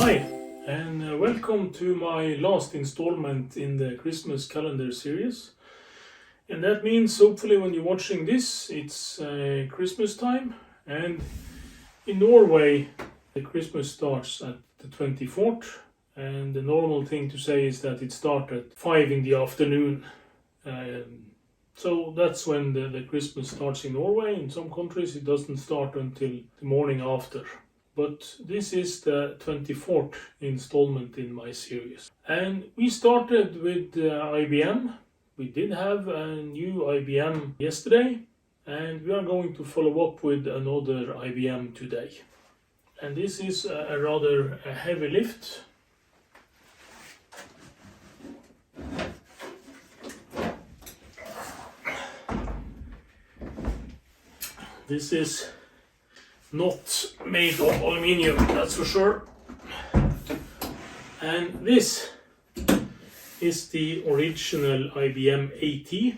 Hi, and welcome to my last installment in the Christmas calendar series. And that means hopefully when you're watching this, it's Christmas time. And in Norway, the Christmas starts at the 24th. And the normal thing to say is that it starts at 5 in the afternoon. So that's when the Christmas starts in Norway. In some countries it doesn't start until the morning after. But this is the 24th installment in my series. And we started with IBM. We did have a new IBM yesterday. And we are going to follow up with another IBM today. And this is a rather heavy lift. This is not made of aluminium, that's for sure. And this is the original IBM AT.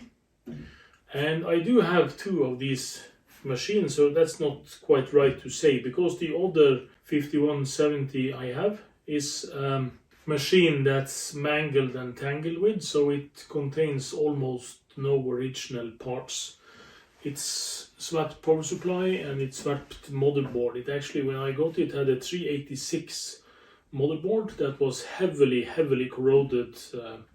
And I do have two of these machines, so that's not quite right to say, because the other 5170 I have is a machine that's mangled and tangled with, so it contains almost no original parts. It's swapped power supply and it's swapped motherboard. It actually, when I got it, had a 386 motherboard that was heavily corroded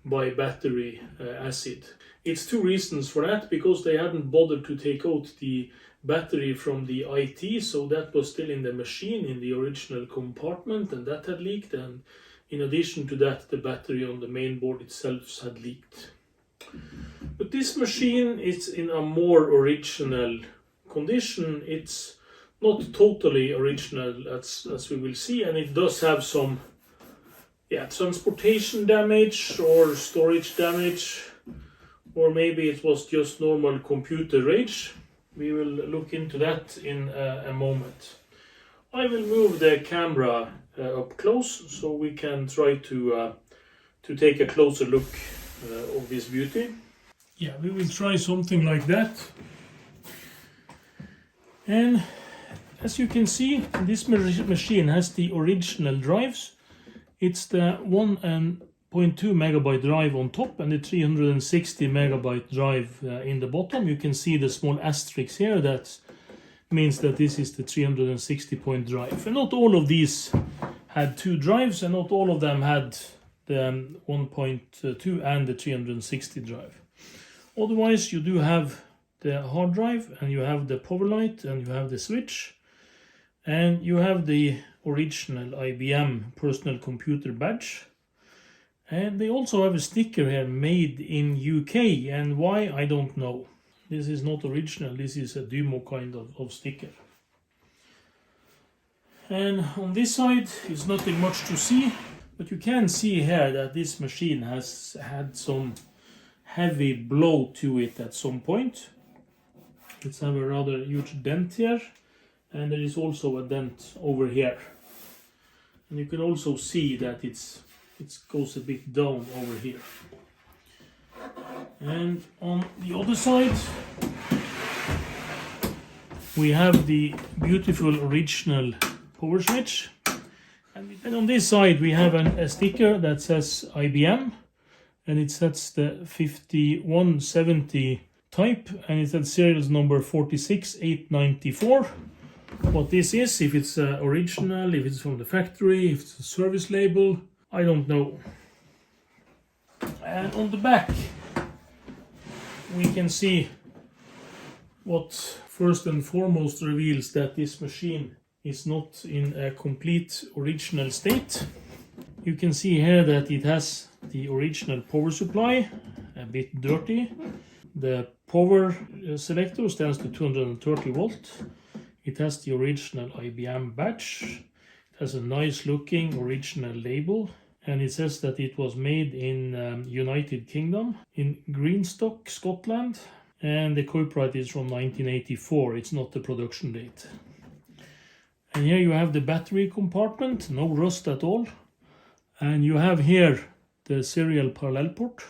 by battery acid. It's two reasons for that, because they hadn't bothered to take out the battery from the IT, so that was still in the machine in the original compartment, and that had leaked, and in addition to that the battery on the main board itself had leaked. But this machine is in a more original condition. It's not totally original as we will see, and it does have some transportation damage or storage damage, or maybe it was just normal computer rage. We will look into that in a moment. I will move the camera up close so we can try to take a closer look of this beauty. Yeah, we will try something like that. And as you can see, this machine has the original drives. It's the 1.2 megabyte drive on top and the 360 megabyte drive in the bottom. You can see the small asterisk here. That means that this is the 360 point drive. And not all of these had two drives, and not all of them had the 1.2 and the 360 drive. Otherwise, you do have the hard drive, and you have the power light, and you have the switch, and you have the original IBM personal computer badge. And they also have a sticker here, made in UK, and why, I don't know. This is not original, this is a demo kind of sticker. And on this side is nothing much to see, but you can see here that this machine has had some heavy blow to it at some point. It's have a rather huge dent here, and there is also a dent over here. And you can also see that it goes a bit down over here. And on the other side we have the beautiful original power switch. And on this side we have a sticker that says IBM, and it sets the 5170 type, and it says serial number 46894. What this is, if it's original, if it's from the factory, if it's a service label, I don't know. And on the back we can see what first and foremost reveals that this machine is not in a complete original state. You can see here that it has the original power supply, a bit dirty. The power selector stands to 230 volt. It has the original IBM badge. It has a nice looking original label, and it says that it was made in United Kingdom, in Greenstock, Scotland, and the copyright is from 1984. It's not the production date. And here you have the battery compartment, no rust at all. And you have here the serial parallel port,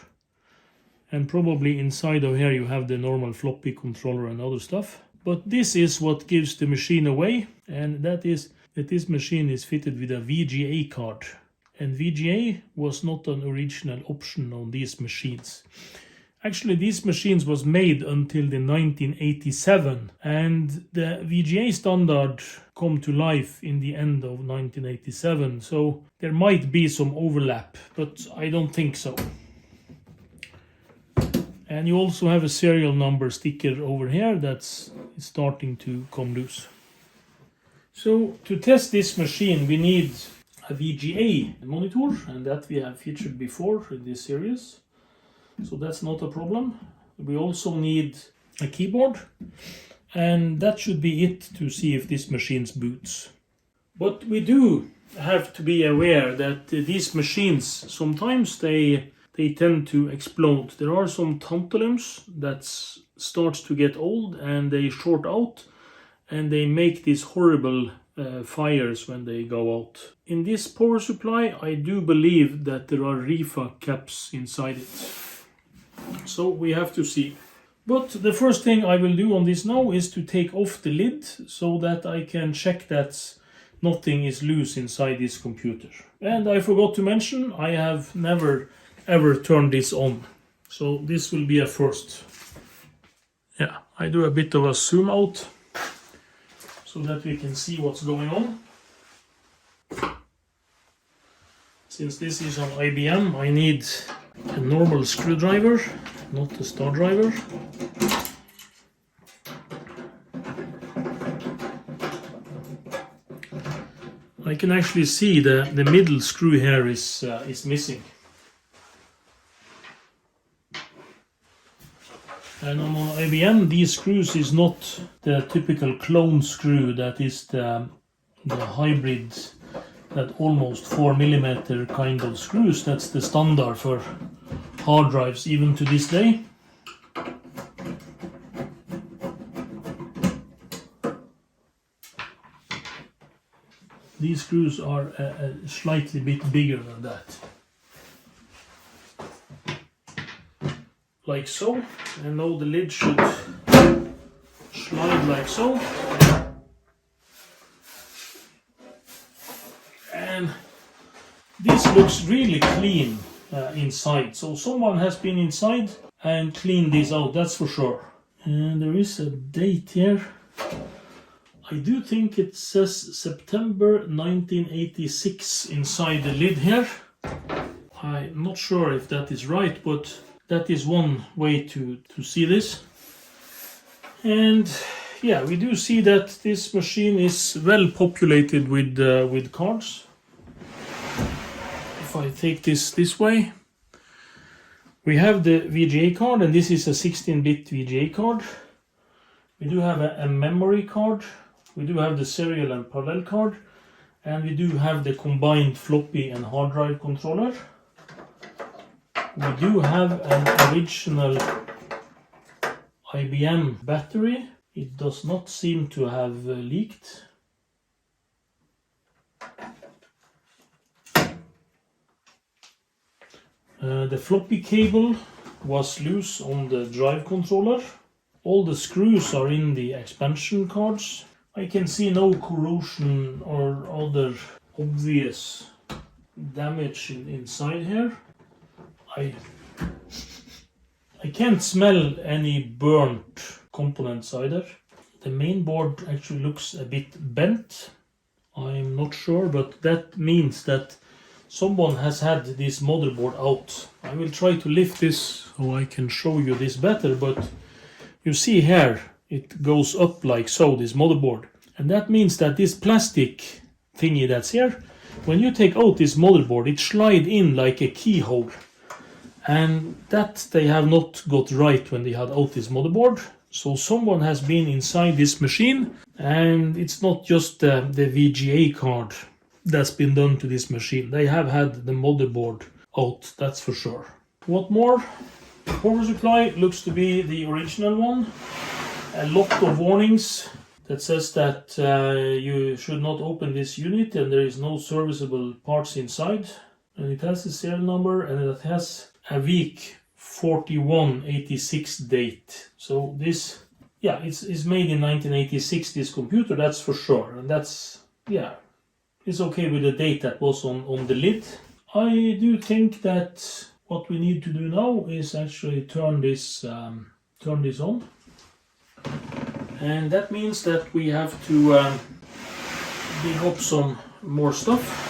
and probably inside of here you have the normal floppy controller and other stuff. But this is what gives the machine away, and that is that this machine is fitted with a VGA card. And VGA was not an original option on these machines. Actually, these machines was made until the 1987, and the VGA standard come to life in the end of 1987, so there might be some overlap, but I don't think so. And you also have a serial number sticker over here that's starting to come loose. So to test this machine we need a VGA monitor, and that we have featured before in this series. So that's not a problem. We also need a keyboard, and that should be it to see if this machine boots. But we do have to be aware that these machines, sometimes they tend to explode. There are some tantalums that starts to get old and they short out and they make these horrible fires when they go out. In this power supply I do believe that there are Rifa caps inside it. So we have to see. But the first thing I will do on this now is to take off the lid so that I can check that nothing is loose inside this computer. And I forgot to mention, I have never ever turned this on. So this will be a first. Yeah, I do a bit of a zoom out so that we can see what's going on. Since this is on IBM, I need a normal screwdriver, not a star driver. I can actually see the middle screw here is missing. And on IBM, these screws is not the typical clone screw that is the hybrid, that almost 4mm kind of screws. That's the standard for hard drives even to this day. These screws are a slightly bit bigger than that. Like so, and now the lid should slide like so. And this looks really clean inside, so someone has been inside and cleaned this out, that's for sure. And there is a date here. I do think it says September 1986 inside the lid here. I'm not sure if that is right, but that is one way to see this. And yeah, we do see that this machine is well populated with cards. If I take this way, we have the VGA card, and this is a 16-bit VGA card. We do have a memory card. We do have the serial and parallel card, and we do have the combined floppy and hard drive controller. We do have an original IBM battery. It does not seem to have leaked. The floppy cable was loose on the drive controller. All the screws are in the expansion cards. I can see no corrosion or other obvious damage inside here. I can't smell any burnt components either. The main board actually looks a bit bent. I'm not sure, but that means that someone has had this motherboard out. I will try to lift this so I can show you this better, but you see here it goes up like so, this motherboard. And that means that this plastic thingy that's here, when you take out this motherboard, it slides in like a keyhole. And that they have not got right when they had out this motherboard. So someone has been inside this machine, and it's not just the VGA card that's been done to this machine. They have had the motherboard out, that's for sure. What more? Power supply looks to be the original one. A lot of warnings that says that you should not open this unit and there is no serviceable parts inside. And it has a serial number, and it has a week 4186 date. So this, yeah, it's made in 1986, this computer, that's for sure. And that's, yeah, is okay with the date that was on the lid. I do think that what we need to do now is actually turn this on, and that means that we have to dig up some more stuff.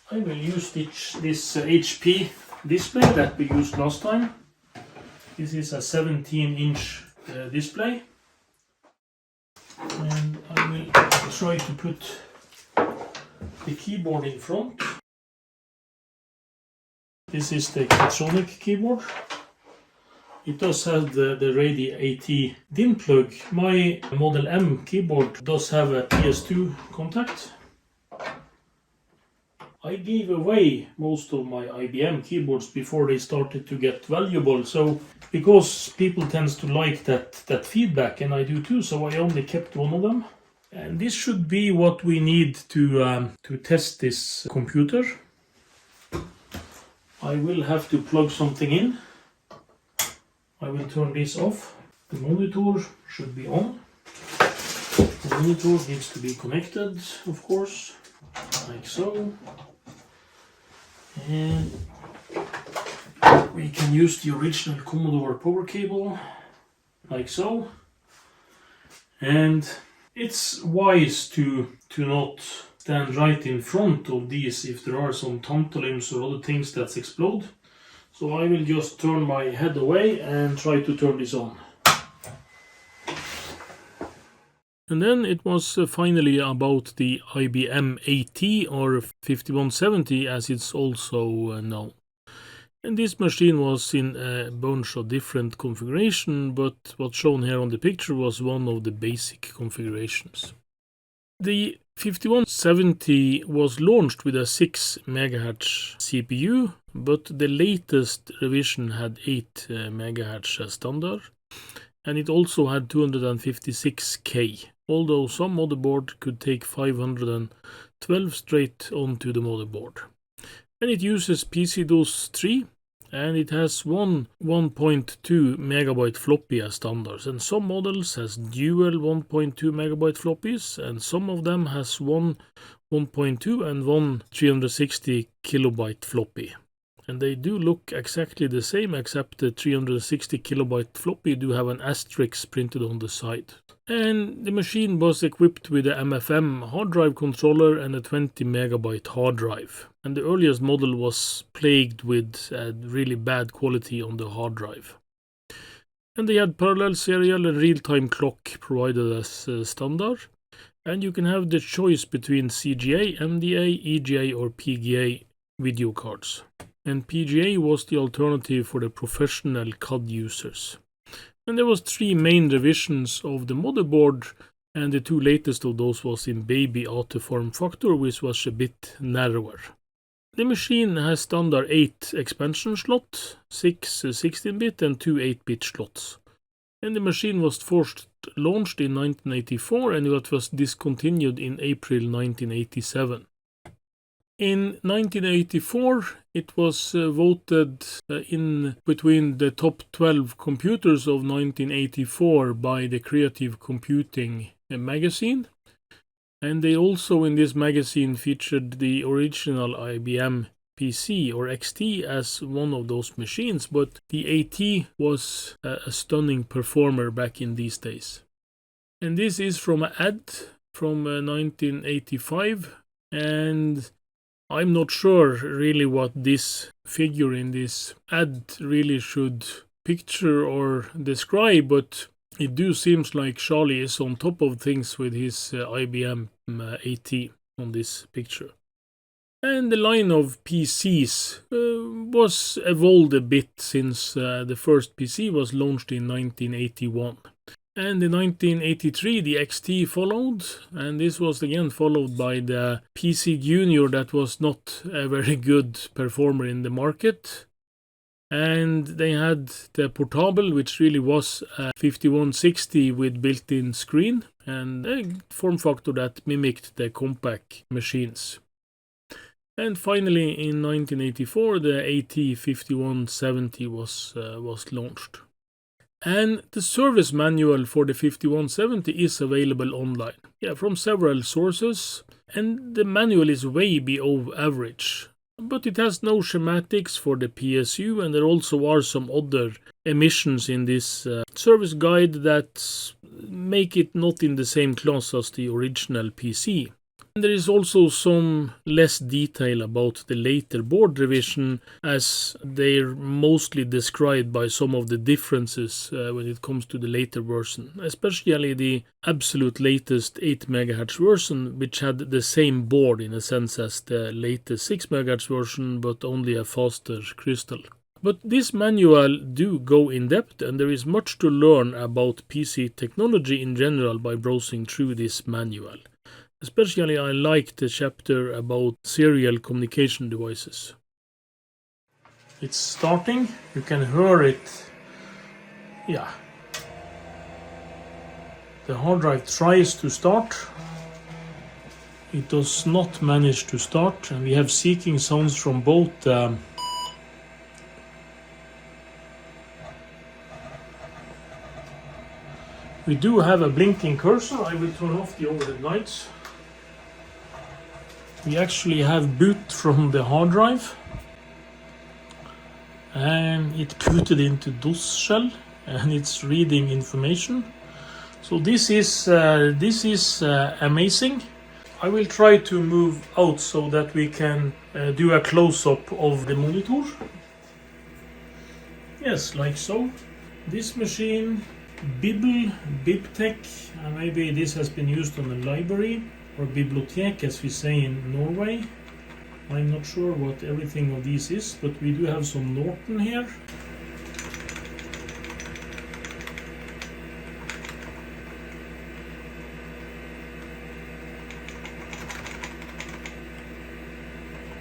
I will use this HP display that we used last time. This is a 17-inch display, and I will try to put the keyboard in front. This is the Catronic keyboard. It does have the Radi AT DIN plug. My Model M keyboard does have a PS2 contact. I gave away most of my IBM keyboards before they started to get valuable, so because people tend to like that feedback, and I do too, so I only kept one of them. And this should be what we need to test this computer. I will have to plug something in. I will turn this off. The monitor should be on. The monitor needs to be connected, of course, like so. And we can use the original Commodore power cable, like so. And it's wise to not stand right in front of these if there are some tantalums or other things that explode. So I will just turn my head away and try to turn this on. And then it was finally about the IBM AT, or 5170 as it's also known. And this machine was in a bunch of different configurations, but what's shown here on the picture was one of the basic configurations. The 5170 was launched with a 6 MHz CPU, but the latest revision had 8 MHz as standard, and it also had 256K, although some motherboard could take 512 straight onto the motherboard. And it uses PC-DOS 3, and it has one 1.2 megabyte floppy as standards, and some models has dual 1.2 megabyte floppies, and some of them has one 1.2 and one 360 kilobyte floppy. And they do look exactly the same, except the 360 kilobyte floppy do have an asterisk printed on the side. And the machine was equipped with a MFM hard drive controller and a 20 megabyte hard drive. And the earliest model was plagued with really bad quality on the hard drive. And they had parallel serial and real-time clock provided as standard. And you can have the choice between CGA, MDA, EGA or PGA video cards. And PGA was the alternative for the professional CAD users. And there was 3 main revisions of the motherboard, and the 2 latest of those was in baby AT form factor, which was a bit narrower. The machine has standard 8 expansion slots, 6 16-bit and 2 8-bit slots. And the machine was first launched in 1984, and it was discontinued in April 1987. In 1984, it was voted in between the top 12 computers of 1984 by the Creative Computing magazine. And they also in this magazine featured the original IBM PC or XT as one of those machines, but the AT was a stunning performer back in these days. And this is from an ad from 1985, and I'm not sure really what this figure in this ad really should picture or describe, but it do seems like Charlie is on top of things with his IBM AT on this picture. And the line of PCs was evolved a bit since the first PC was launched in 1981. And in 1983 the XT followed, and this was again followed by the PC Junior that was not a very good performer in the market. And they had the Portable, which really was a 5160 with built-in screen and a form factor that mimicked the compact machines. And finally in 1984 the AT5170 was launched. And the service manual for the 5170 is available online, from several sources, and the manual is way below average. But it has no schematics for the PSU, and there also are some other emissions in this service guide that make it not in the same class as the original PC. And there is also some less detail about the later board revision, as they're mostly described by some of the differences when it comes to the later version, especially the absolute latest 8 MHz version, which had the same board in a sense as the latest 6 MHz version, but only a faster crystal. But this manual do go in depth, and there is much to learn about PC technology in general by browsing through this manual. Especially I like the chapter about serial communication devices. It's starting, you can hear it. The hard drive tries to start. It does not manage to start, and we have seeking sounds from both we do have a blinking cursor. I will turn off the overhead lights. We actually have boot from the hard drive, and it booted into DOS shell, and it's reading information. So this is amazing. I will try to move out so that we can do a close-up of the monitor. Yes, like so. This machine, Bibtech, maybe this has been used on a library, or bibliotek as we say in Norway. I'm not sure what everything of these is, but we do have some Norton here.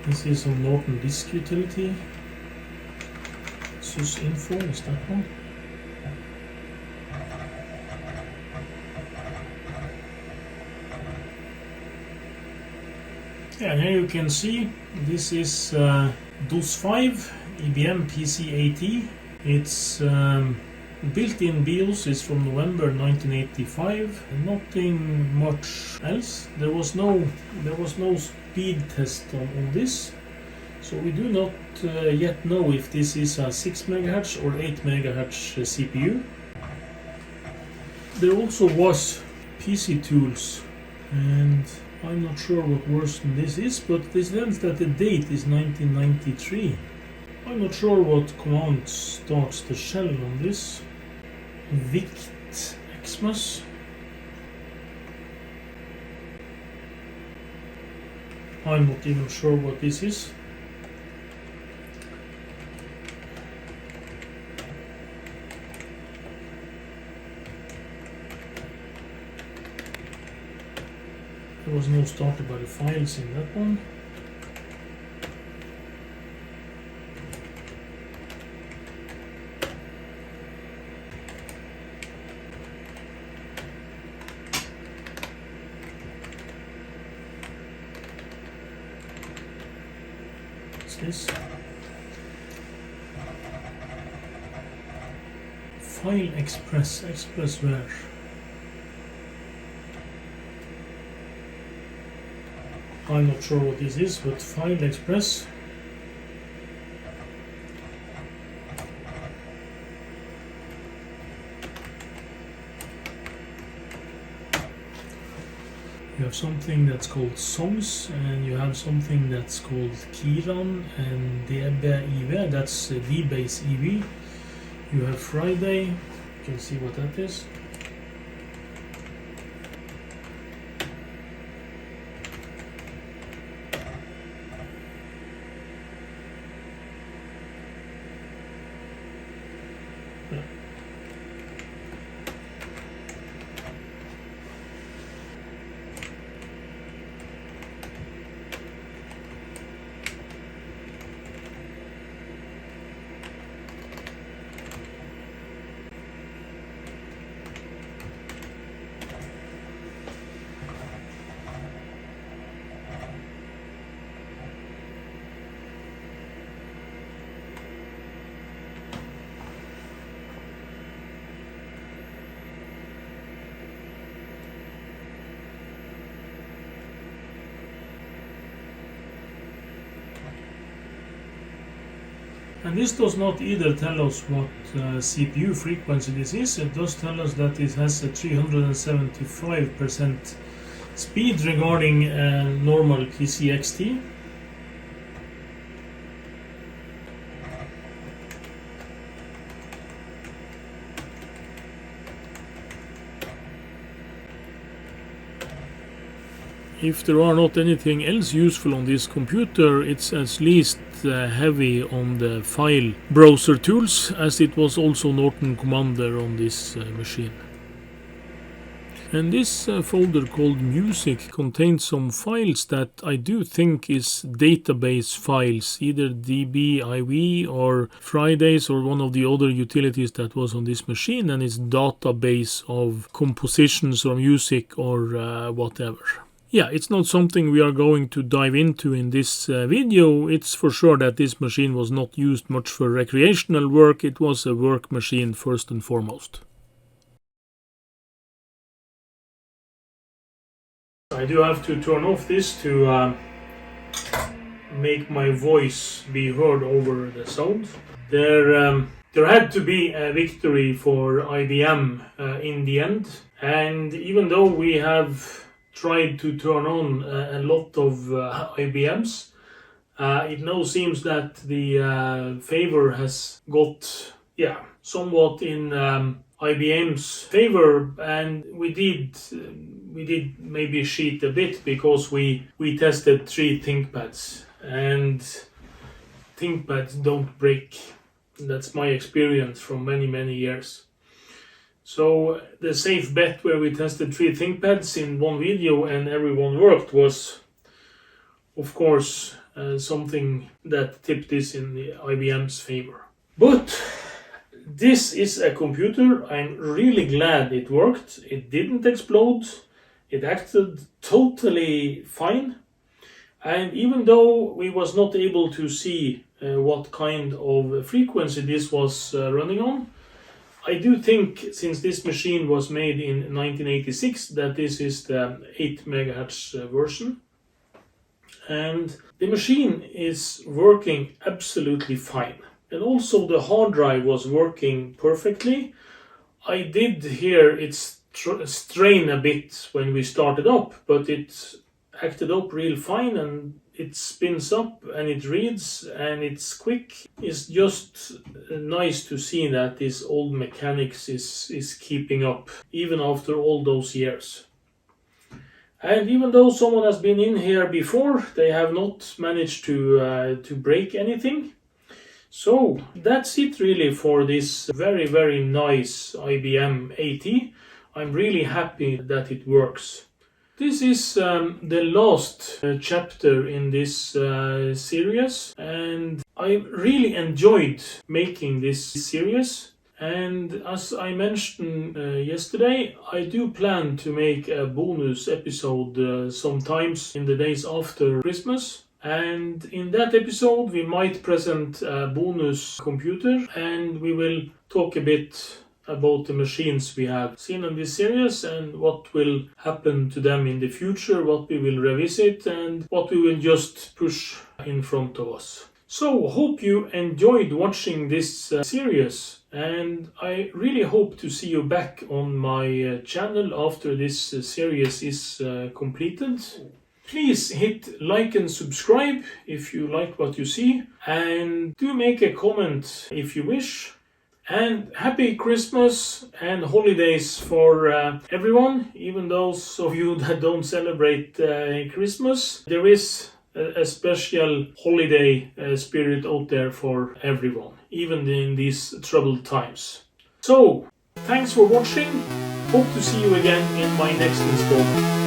This is some Norton disk utility. SysInfo, is that one? Yeah, and here you can see this is DOS 5 IBM PC80. It's built-in BIOS is from November 1985. Nothing much else. There was no speed test on this, so we do not yet know if this is a 6 MHz or 8 MHz CPU. There also was PC tools, and I'm not sure what version this is, but this says that the date is 1993. I'm not sure what command starts the shell on this. Vict Xmas. I'm not even sure what this is. There was no started by the files in that one. What's this? File Express. Express where? I'm not sure what this is, but File Express. You have something that's called Songs, and you have something that's called Kiran and DB that's V-Base EV. You have Friday, you can see what that is. And this does not either tell us what CPU frequency this is. It does tell us that it has a 375% speed regarding normal PCXT. If there are not anything else useful on this computer, it's at least heavy on the file browser tools, as it was also Norton Commander on this machine. And this folder called Music contains some files that I do think is database files, either DB, IV or Fridays or one of the other utilities that was on this machine, and it's database of compositions or music or whatever. Yeah, it's not something we are going to dive into in this video. It's for sure that this machine was not used much for recreational work. It was a work machine first and foremost. I do have to turn off this to make my voice be heard over the sound. There had to be a victory for IBM in the end, and even though we have tried to turn on a lot of IBMs, it now seems that the favor has got somewhat in IBM's favor, and we did maybe cheat a bit because we tested 3 ThinkPads, and ThinkPads don't break. That's my experience from many years. So the safe bet where we tested 3 ThinkPads in one video and everyone worked was, of course, something that tipped this in the IBM's favor. But this is a computer. I'm really glad it worked. It didn't explode. It acted totally fine. And even though we was not able to see what kind of frequency this was running on, I do think, since this machine was made in 1986, that this is the 8 MHz version. And the machine is working absolutely fine. And also the hard drive was working perfectly. I did hear it strain a bit when we started up, but it acted up real fine, and it spins up and it reads and it's quick. It's just nice to see that this old mechanics is keeping up even after all those years. And even though someone has been in here before, they have not managed to break anything. So that's it really for this very nice IBM AT. I'm really happy that it works. This is the last chapter in this series, and I really enjoyed making this series. And as I mentioned yesterday, I do plan to make a bonus episode sometimes in the days after Christmas. And in that episode we might present a bonus computer, and we will talk a bit about the machines we have seen in this series and what will happen to them in the future, what we will revisit and what we will just push in front of us. So hope you enjoyed watching this series, and I really hope to see you back on my channel after this series is completed. Please hit like and subscribe if you like what you see, and do make a comment if you wish. And happy Christmas and holidays for everyone, even those of you that don't celebrate Christmas. There is a special holiday spirit out there for everyone, even in these troubled times. So, thanks for watching. Hope to see you again in my next installment.